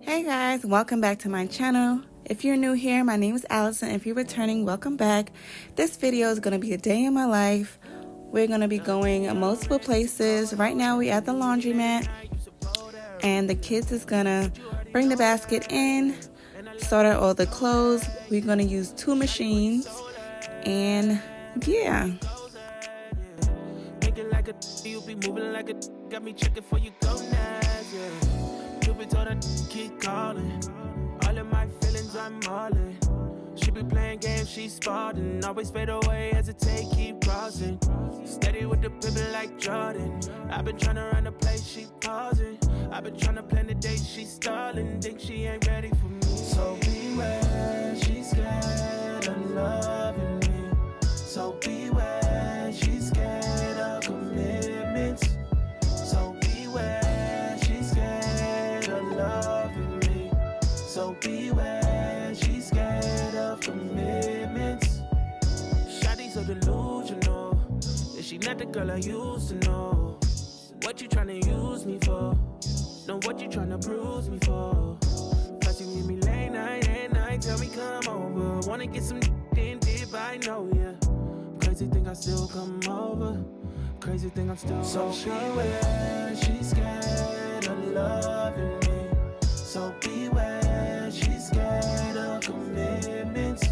Hey guys, welcome back to my channel. If you're new here, my name is Allison. If you're returning, welcome back. This video is going to be a day in my life. We're going to be going multiple places. Right now we're at the laundromat and the kids is going to bring the basket in, sort out all the clothes. We're going to use 2 machines and yeah. You be moving like a got me checking for you go now, yeah. You be told her keep calling. All of my feelings I'm all in. She be playing games, she's spotting. Always fade away, hesitate, keep crossing. Steady with the pivot like Jordan. I've been trying to run the place, she pausing. I've been trying to plan the date, she's stalling. Think she ain't ready for me. So beware, she's scared of loving me. So beware, she's scared of commitments. So beware, she's scared of loving me. So beware, she's scared of commitments. Shawty's so delusional. Is she not the girl I used to know? What you tryna use me for? Know what you tryna bruise me for? Plus you meet me late night at night. Tell me come over. Wanna get some then dip, I know ya. Crazy thing I still come over. Crazy thing I'm still so beware, she's scared of loving me. So beware, she's scared of commitments.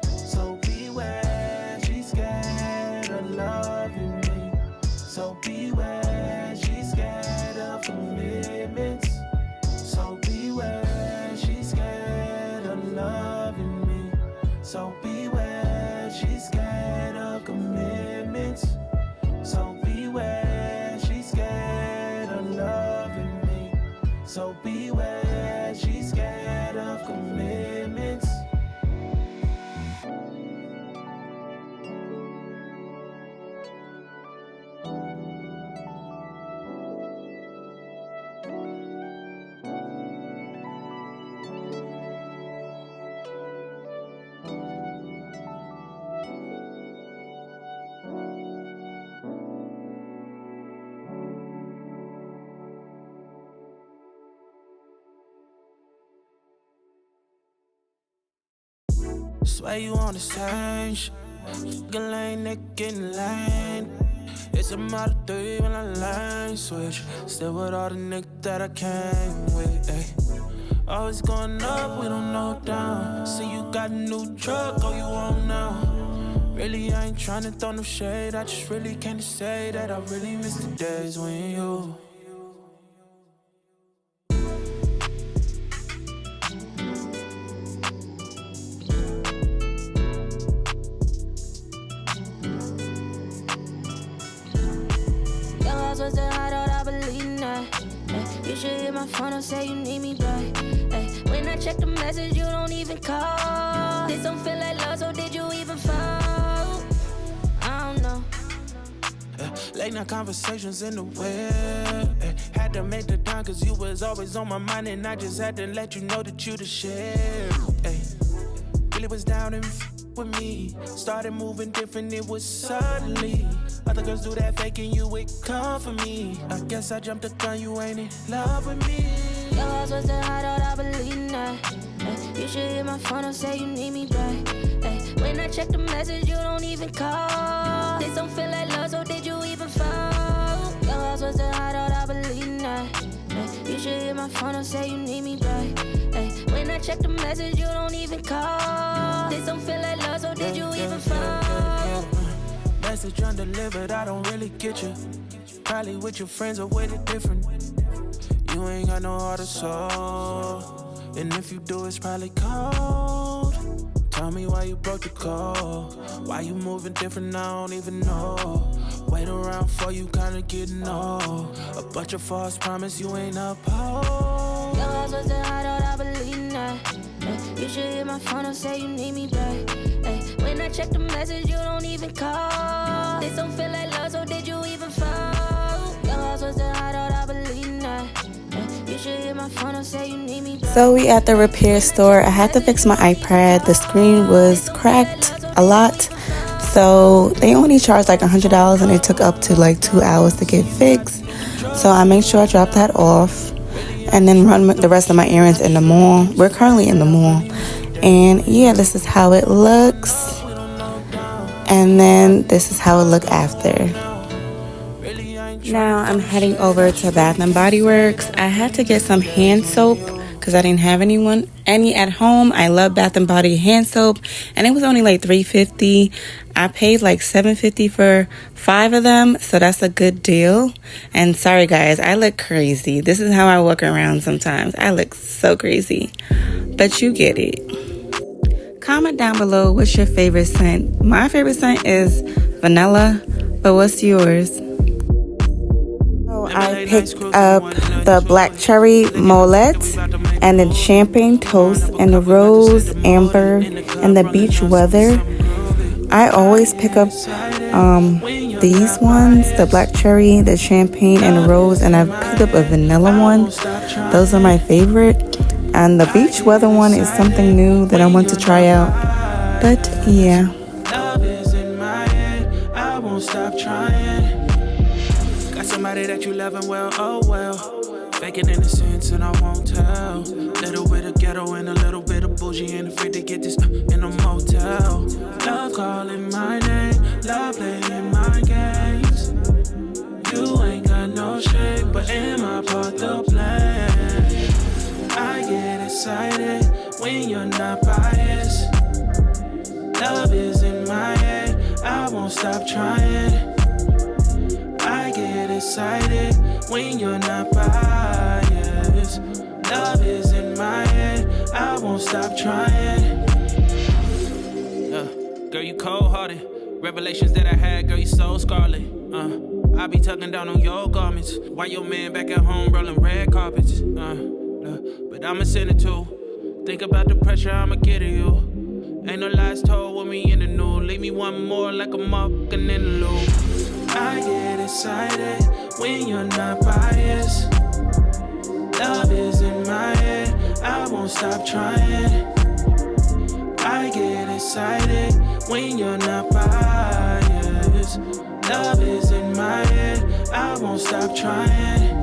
So beware, she's scared of loving me. So beware, she's scared of commitments. So beware, she's scared of loving me. So beware, she's scared of commitments. So beware, she's scared of loving me. So beware, she's scared of commitments. Swear you on the same shit. Fucking lane, they getting lame. It's a Model 3 when I lane switch. Still with all the niggas that I came with, ayy. Always going up, we don't know down. See you got a new truck, oh you on now. Really, I ain't tryna throw no shade. I just really can't say that I really miss the days when you. Was the high out, I believe in that. Ay, you should hit my phone and say you need me back. Ay, when I check the message, you don't even call. This don't feel like love, so did you even fall? I don't know. Late night conversations in the web. Had to make the time cause you was always on my mind. And I just had to let you know that you the shit. Really was down and with me. Started moving different, it was suddenly. Other girls do that faking, you would come for me. I guess I jumped the gun, you ain't in love with me. Your house was the high out, I believe in that. Ay, you should hit my phone and say you need me back. Ay, when I check the message, you don't even call. This don't feel like love, so did you even fall? Your house was the high out, I believe in that. Ay, you should hit my phone and say you need me back. Ay, when I check the message, you don't even call. This don't feel like love, so did you even fall? Message undelivered, I don't really get you. Probably with your friends or with it different. You ain't got no heart or soul. And if you do, it's probably cold. Tell me why you broke the code. Why you moving different, I don't even know. Wait around for you, kinda getting old. A bunch of false promise you ain't uphold. Your house was the high out, I believe in that. Ay, you should hit my phone and say you need me back. Ay, when I check the message, you don't even call. This don't feel like love, so did you even fall? Your house was the high out, I believe in that. Ay, you should hit my phone and say you need me back. So we at the repair store. I had to fix my iPad. The screen was cracked a lot. So they only charged like $100 and it took up to like 2 hours to get fixed. So I made sure I dropped that off. and then run the rest of my errands in the mall. We're currently in the mall. And yeah, this is how it looks. And then this is how it looked after. Now I'm heading over to Bath and Body Works. I had to get some hand soap because I didn't have any at home. I love Bath and Body hand soap, and it was only like $3.50. I paid like $7.50 for 5 of them, so that's a good deal. And sorry guys, I look crazy. This is how I walk around sometimes. I look so crazy, but you get it. Comment down below what's your favorite scent. My favorite scent is vanilla, but what's yours? I picked up the black cherry molette and the champagne toast and the rose amber and the beach weather. I always pick up these ones, the black cherry, the champagne, and the rose, and I've picked up a vanilla one. Those are my favorite. And the beach weather one is something new that I want to try out. But yeah. Somebody that you loving well, oh well. Faking innocence and I won't tell. Little bit of ghetto and a little bit of bougie. Ain't afraid to get this in a motel. Love calling my name, love playing my games. You ain't got no shame, but am I part the plan? I get excited when you're not biased. Love is in my head, I won't stop trying. I get excited when you're not biased. Love is in my head, I won't stop trying. Girl, you cold-hearted. Revelations that I had, girl, you so scarlet. I be tucking down on your garments while your man back at home rolling red carpets. But I'ma send it too. Think about the pressure I'ma get to you. Ain't no lies told with me in the new. Leave me one more like a motherfucking in the loop. I get excited when you're not biased. Love is in my head, I won't stop trying. I get excited when you're not biased. Love is in my head, I won't stop trying.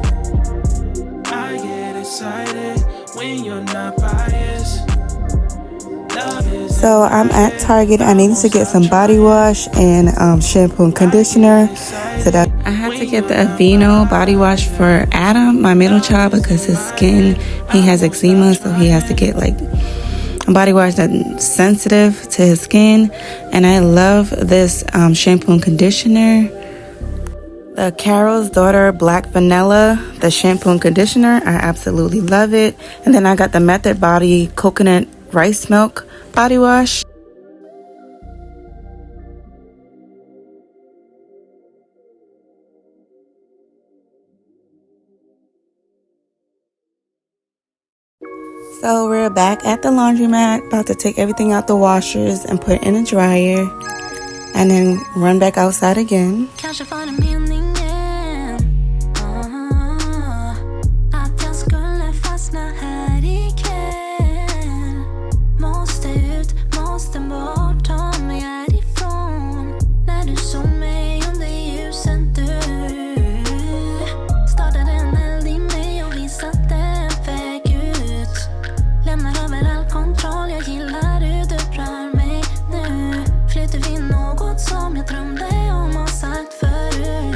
I get excited when you're not biased. So I'm at Target. I needed to get some body wash and shampoo and conditioner. So that I had to get the Aveeno body wash for Adam, my middle child, because his skin, he has eczema, so he has to get like a body wash that's sensitive to his skin. And I love this shampoo and conditioner. The Carol's Daughter Black Vanilla, the shampoo and conditioner. I absolutely love it. And then I got the Method Body Coconut Rice Milk body wash. So we're back at the laundromat, about to take everything out the washers and put it in the dryer, and then run back outside again. Som jag drömde om och sagt förut.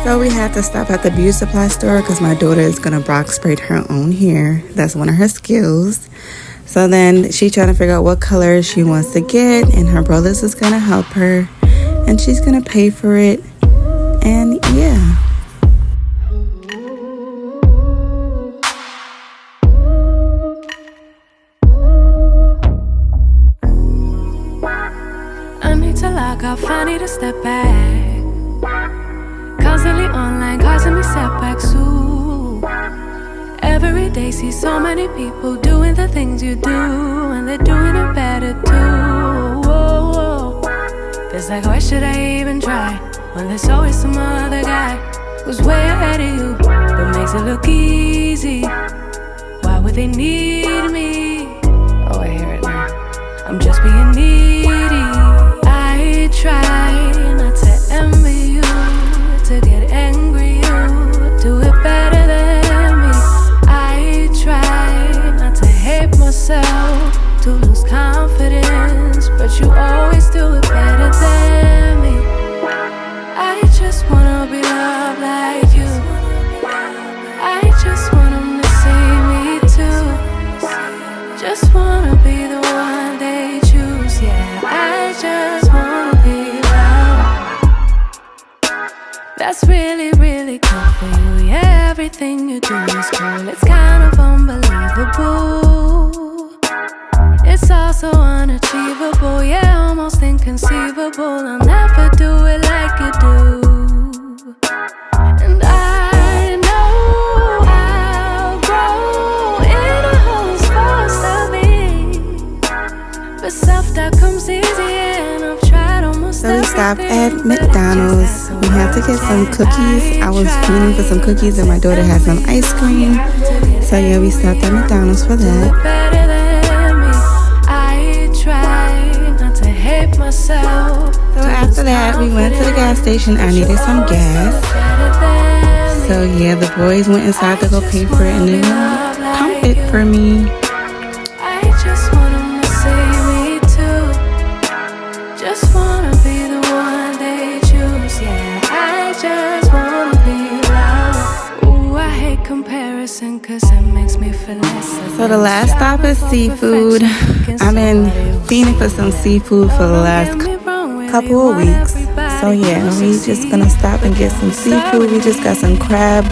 So we had to stop at the beauty supply store because my daughter is going to box braid her own hair. That's one of her skills. So then she trying to figure out what color she wants to get, and her brothers is going to help her, and she's going to pay for it. And yeah. I need to log off, I need to step back. Constantly online, causing me setbacks too. Every day see so many people doing the things you do, and they're doing it better too. Whoa, whoa. Feels like, why should I even try when there's always some other guy who's way ahead of you, but makes it look easy. Why would they need me? Oh, I hear it now. I'm just being needy. I try not to envy you, to get angry you do it better than me. I try not to hate myself, to lose confidence, but you always do it better than me. I just wanna be loved like you. I just want them to see me too. Just wanna be the one they choose. Yeah, I just wanna be loved. That's really, really cool for you. Yeah, everything you do is cool. It's kind of unbelievable. It's also unachievable. Yeah, almost inconceivable. I'll never do it like you do. And I know I'll grow in a who's supposed to be, but self-doubt comes easy, and I've tried almost So we stopped at everything, but it McDonald's. just We had to get some cookies. I was feeling for some cookies, and my daughter had some ice cream. So yeah, we stopped at McDonald's for that. better than me. I try not to hate myself. So after that, we went to the gas station. I needed some gas. So yeah, the boys went inside to go pay for it, and then pump it for me. I just want them to see me too. Just wanna be the one they choose. Yeah, I just wanna be loved. Ooh, I hate comparison, cause it makes me feel less. So the last stop is seafood. I've been feeding for some seafood for the last couple of weeks. So yeah, we just gonna stop and get some seafood. We just got some crab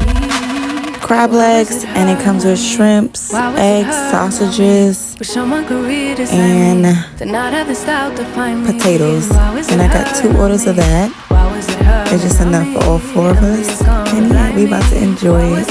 legs, and it comes with shrimps, eggs, sausages, and potatoes. And I got 2 orders of that. It's just enough for all 4 of us. And yeah, we about to enjoy it.